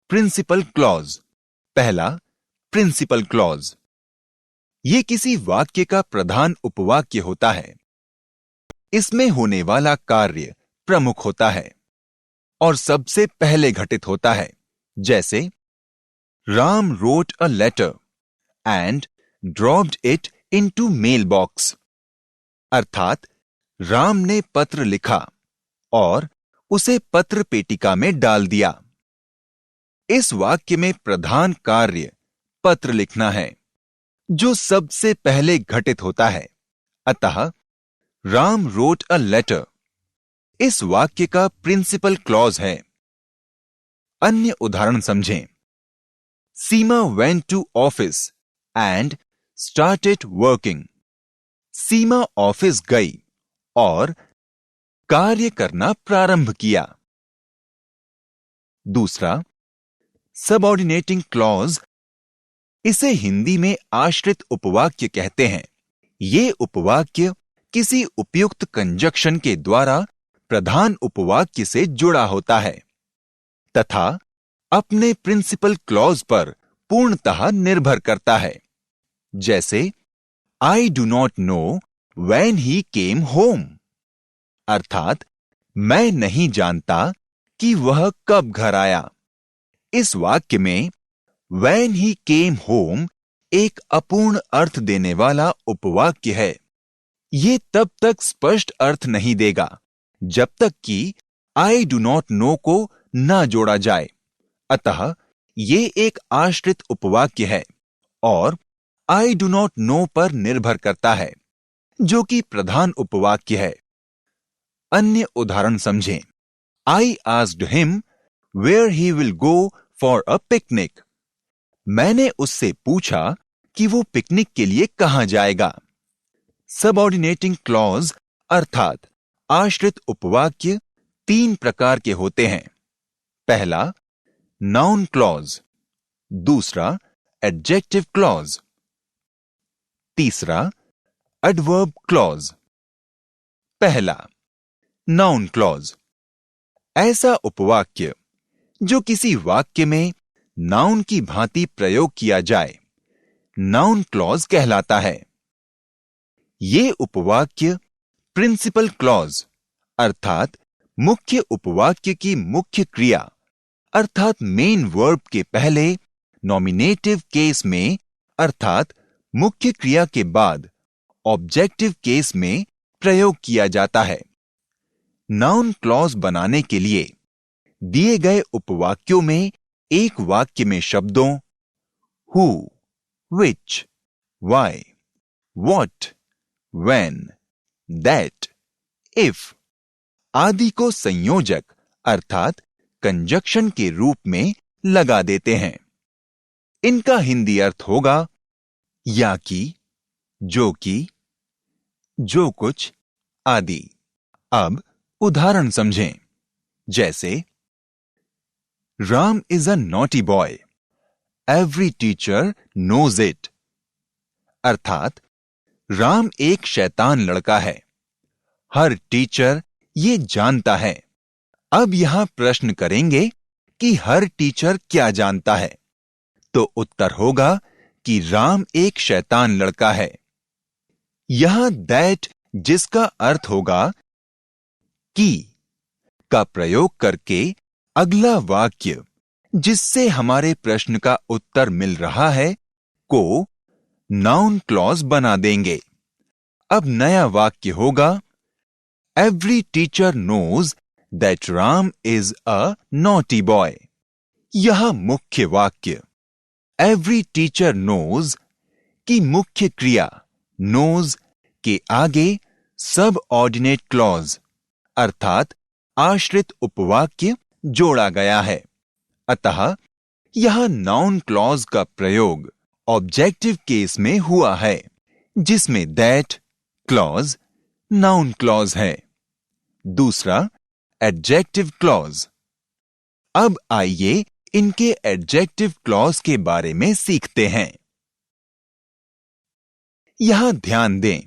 Principal clause. पहला, principal clause. ये किसी वाक्य का प्रधान उपवाक्य होता है। इसमें होने वाला कार्य प्रमुख होता है और सबसे पहले घटित होता है, जैसे Ram wrote a letter and dropped it into mailbox। अर्थात राम ने पत्र लिखा और उसे पत्र पेटिका में डाल दिया। इस वाक्य में प्रधान कार्य पत्र लिखना है, जो सबसे पहले घटित होता है। अतः राम wrote a letter इस वाक्य का प्रिंसिपल क्लॉज है। अन्य उदाहरण समझें। सीमा went to office and started working। Seema office गई और कार्य करना प्रारंभ किया। दूसरा, सबऑर्डिनेटिंग क्लॉज। इसे हिंदी में आश्रित उपवाक्य कहते हैं। ये उपवाक्य किसी उपयुक्त कंजक्शन के द्वारा प्रधान उपवाक्य से जुड़ा होता है तथा अपने प्रिंसिपल क्लॉज पर पूर्णतः निर्भर करता है। जैसे I do not know when he came home. अर्थात मैं नहीं जानता कि वह कब घर आया। इस वाक्य में व्हेन ही केम होम एक अपूर्ण अर्थ देने वाला उपवाक्य है। ये तब तक स्पष्ट अर्थ नहीं देगा जब तक कि आई डू नॉट नो को ना जोड़ा जाए। अतः ये एक आश्रित उपवाक्य है और आई डू नॉट नो पर निर्भर करता है, जो कि प्रधान उपवाक्य है। अन्य उदाहरण समझें। I asked him where he will go for a picnic. मैंने उससे पूछा कि वो पिकनिक के लिए कहां जाएगा। सबऑर्डिनेटिंग क्लॉज अर्थात आश्रित उपवाक्य तीन प्रकार के होते हैं। पहला, नाउन क्लॉज। दूसरा, एडजेक्टिव क्लॉज। तीसरा, एडवर्ब क्लॉज। पहला, नाउन क्लॉज। ऐसा उपवाक्य जो किसी वाक्य में नाउन की भांति प्रयोग किया जाए, नाउन क्लॉज कहलाता है। ये उपवाक्य प्रिंसिपल क्लॉज अर्थात मुख्य उपवाक्य की मुख्य क्रिया अर्थात मेन वर्ब के पहले नॉमिनेटिव केस में अर्थात मुख्य क्रिया के बाद ऑब्जेक्टिव केस में प्रयोग किया जाता है। नाउन क्लॉज बनाने के लिए दिए गए उपवाक्यों में एक वाक्य में शब्दों who, which, why, what, when, that, if आदि को संयोजक अर्थात कंजक्शन के रूप में लगा देते हैं। इनका हिंदी अर्थ होगा या कि, जो कि, जो कुछ आदि। अब उदाहरण समझें। जैसे Ram is a naughty boy, every teacher knows it. अर्थात राम एक शैतान लड़का है, हर टीचर ये जानता है। अब यहां प्रश्न करेंगे कि हर टीचर क्या जानता है, तो उत्तर होगा कि राम एक शैतान लड़का है। यहां दैट जिसका अर्थ होगा कि का प्रयोग करके अगला वाक्य जिससे हमारे प्रश्न का उत्तर मिल रहा है को नाउन क्लॉज बना देंगे। अब नया वाक्य होगा every teacher knows that Ram is a naughty boy. यह मुख्य वाक्य एवरी टीचर नोज की मुख्य क्रिया नोज के आगे सब ऑर्डिनेट क्लॉज अर्थात आश्रित उपवाक्य जोड़ा गया है। अतः यह नाउन क्लॉज का प्रयोग ऑब्जेक्टिव केस में हुआ है, जिसमें दैट क्लॉज नाउन क्लॉज है। दूसरा, एडजेक्टिव क्लॉज। अब आइए इनके एडजेक्टिव क्लॉज के बारे में सीखते हैं। यहां ध्यान दें,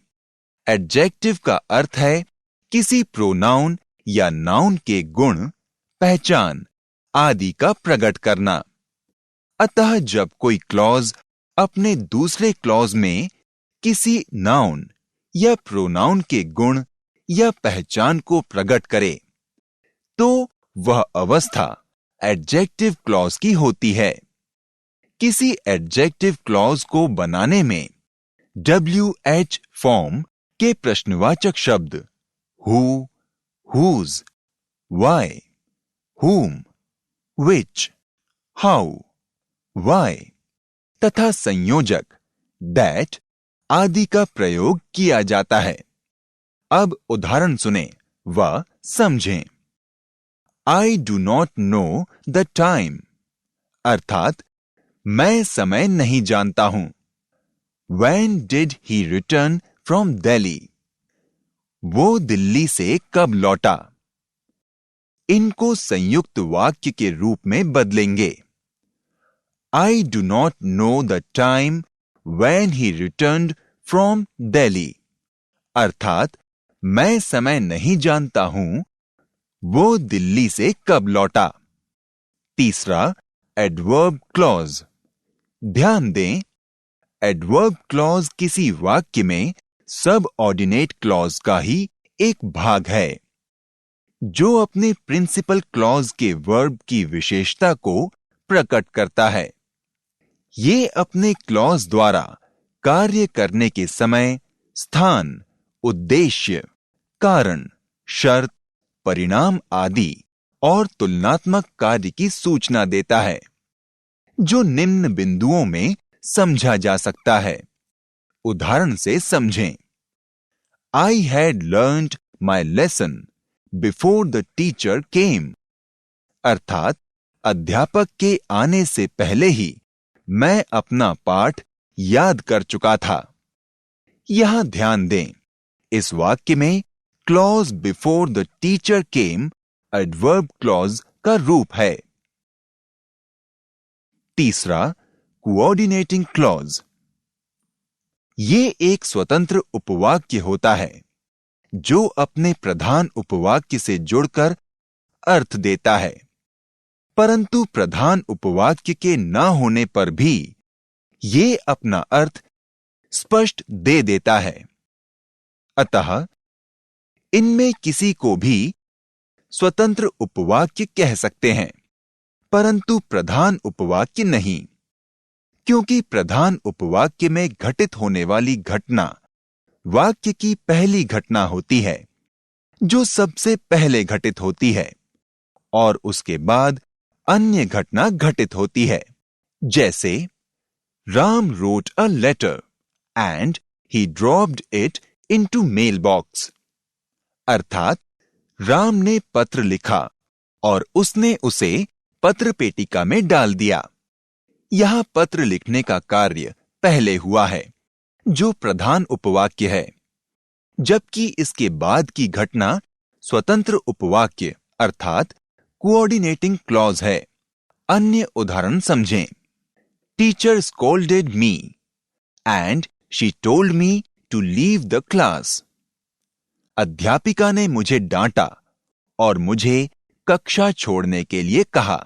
एडजेक्टिव का अर्थ है किसी प्रोनाउन या नाउन के गुण, पहचान आदि का प्रकट करना। अतः जब कोई क्लॉज अपने दूसरे क्लॉज में किसी नाउन या प्रोनाउन के गुण या पहचान को प्रकट करे तो वह अवस्था एडजेक्टिव क्लॉज की होती है। किसी एडजेक्टिव क्लॉज को बनाने में WH फॉर्म के प्रश्नवाचक शब्द who, whose, why, whom, which, how, why तथा संयोजक that आदि का प्रयोग किया जाता है। अब उदाहरण सुने व समझें। I do not know the time अर्थात मैं समय नहीं जानता हूं। When did he return from Delhi? वो दिल्ली से कब लौटा? इनको संयुक्त वाक्य के रूप में बदलेंगे। I do not know the time when he returned from Delhi अर्थात मैं समय नहीं जानता हूं वो दिल्ली से कब लौटा। तीसरा एडवर्ब क्लॉज। ध्यान दें, एडवर्ब क्लॉज किसी वाक्य में सबऑर्डिनेट क्लॉज का ही एक भाग है जो अपने प्रिंसिपल क्लॉज के वर्ब की विशेषता को प्रकट करता है। ये अपने क्लॉज द्वारा कार्य करने के समय स्थान, उद्देश्य, कारण, शर्त, परिणाम आदि और तुलनात्मक कार्य की सूचना देता है जो निम्न बिंदुओं में समझा जा सकता है। उदाहरण से समझें। I had learned my lesson before the teacher came अर्थात अध्यापक के आने से पहले ही मैं अपना पाठ याद कर चुका था। यहां ध्यान दें, इस वाक्य में clause before the teacher came adverb clause का रूप है। तीसरा कोऑर्डिनेटिंग क्लॉज। ये एक स्वतंत्र उपवाक्य होता है जो अपने प्रधान उपवाक्य से जुड़कर अर्थ देता है, परंतु प्रधान उपवाक्य के न होने पर भी ये अपना अर्थ स्पष्ट दे देता है। अतः इनमें किसी को भी स्वतंत्र उपवाक्य कह सकते हैं, परंतु प्रधान उपवाक्य नहीं, क्योंकि प्रधान उपवाक्य में घटित होने वाली घटना वाक्य की पहली घटना होती है जो सबसे पहले घटित होती है और उसके बाद अन्य घटना घटित होती है। जैसे Ram wrote a letter and he dropped it into mailbox अर्थात राम ने पत्र लिखा और उसने उसे पत्र पेटिका में डाल दिया। यहां पत्र लिखने का कार्य पहले हुआ है जो प्रधान उपवाक्य है, जबकि इसके बाद की घटना स्वतंत्र उपवाक्य अर्थात कोऑर्डिनेटिंग क्लॉज है। अन्य उदाहरण समझें। Teacher scolded me and she told me to leave the class अध्यापिका ने मुझे डांटा और मुझे कक्षा छोड़ने के लिए कहा।